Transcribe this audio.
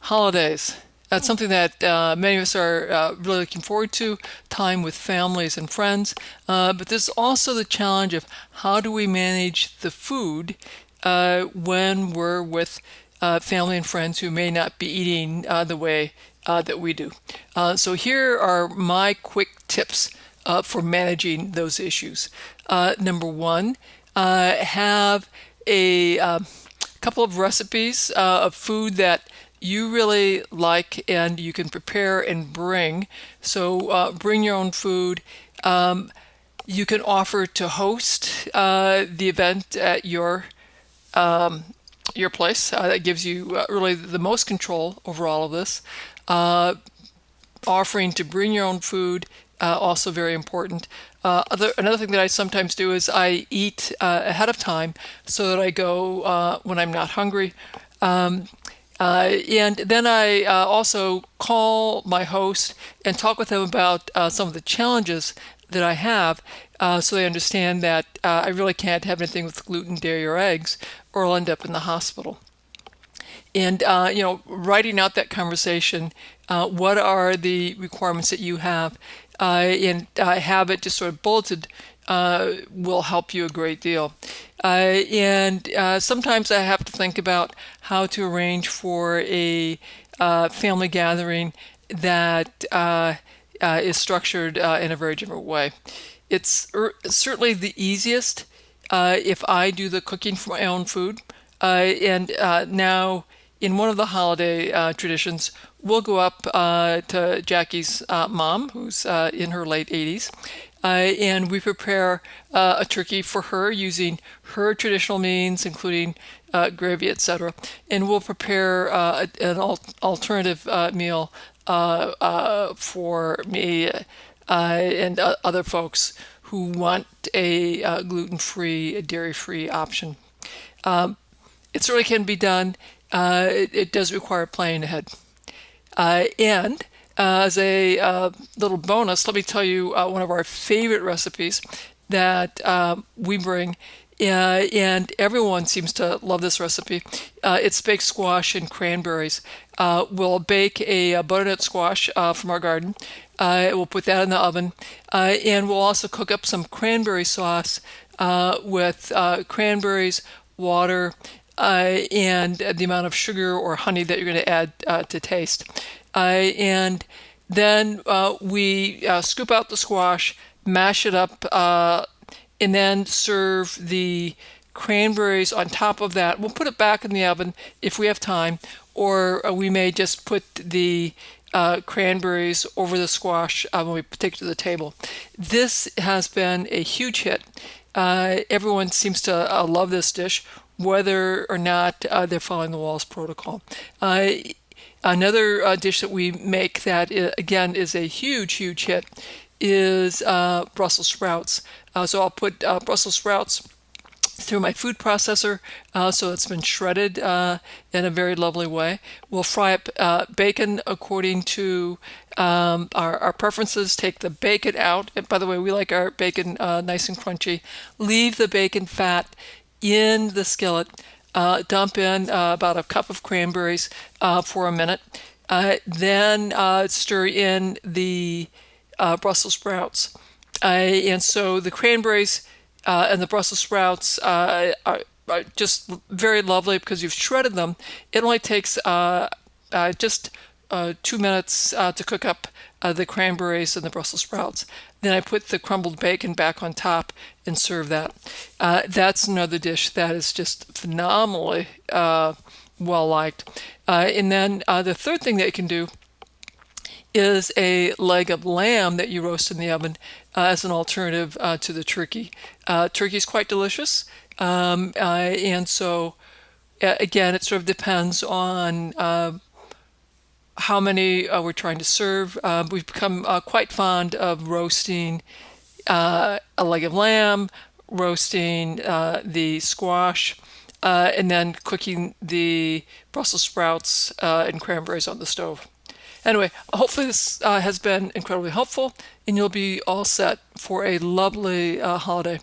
Holidays. That's something that many of us are really looking forward to, time with families and friends. But there's also the challenge of how do we manage the food when we're with family and friends who may not be eating the way that we do. So here are my quick tips for managing those issues. Number one, have a couple of recipes of food that you really like and you can prepare and bring. So bring your own food. You can offer to host the event at your place. That gives you really the most control over all of this. Offering to bring your own food, also very important. Another thing that I sometimes do is I eat ahead of time so that I go when I'm not hungry. And then I also call my host and talk with them about some of the challenges that I have so they understand that I really can't have anything with gluten, dairy, or eggs, or I'll end up in the hospital. And writing out that conversation, what are the requirements that you have, and have it just sort of bulleted will help you a great deal. And sometimes I have to think about how to arrange for a family gathering that is structured in a very different way. It's certainly the easiest if I do the cooking for my own food. And now, in one of the holiday traditions, we'll go up to Jackie's mom, who's in her late 80s, and we prepare a turkey for her using her traditional means, including gravy, etc. And we'll prepare an alternative meal for me and other folks who want a gluten-free, dairy-free option. It certainly can be done. It does require planning ahead. And as a little bonus, let me tell you one of our favorite recipes that we bring, and everyone seems to love this recipe. It's baked squash and cranberries. We'll bake a butternut squash from our garden. We'll put that in the oven, and we'll also cook up some cranberry sauce with cranberries, water, and the amount of sugar or honey that you're going to add to taste. And then we scoop out the squash, mash it up, and then serve the cranberries on top of that. We'll put it back in the oven if we have time, or we may just put the cranberries over the squash when we take it to the table. This has been a huge hit. Everyone seems to love this dish, whether or not they're following the Wahls Protocol. Another dish that we make that, again, is a huge hit is Brussels sprouts. So I'll put Brussels sprouts through my food processor, so it's been shredded in a very lovely way. We'll fry up bacon according to our preferences. Take the bacon out. And by the way, we like our bacon nice and crunchy. Leave the bacon fat in the skillet. Dump in about a cup of cranberries for a minute. Then stir in the Brussels sprouts. And so the cranberries and the Brussels sprouts are just very lovely because you've shredded them. It only takes just 2 minutes to cook up the cranberries and the Brussels sprouts. Then I put the crumbled bacon back on top and serve that. That's another dish that is just phenomenally well liked. And then the third thing that you can do is a leg of lamb that you roast in the oven as an alternative to the turkey. Turkey is quite delicious, and so again, it sort of depends on how many we're trying to serve. We've become quite fond of roasting a leg of lamb, roasting the squash, and then cooking the Brussels sprouts and cranberries on the stove. Anyway, hopefully this has been incredibly helpful, and you'll be all set for a lovely holiday.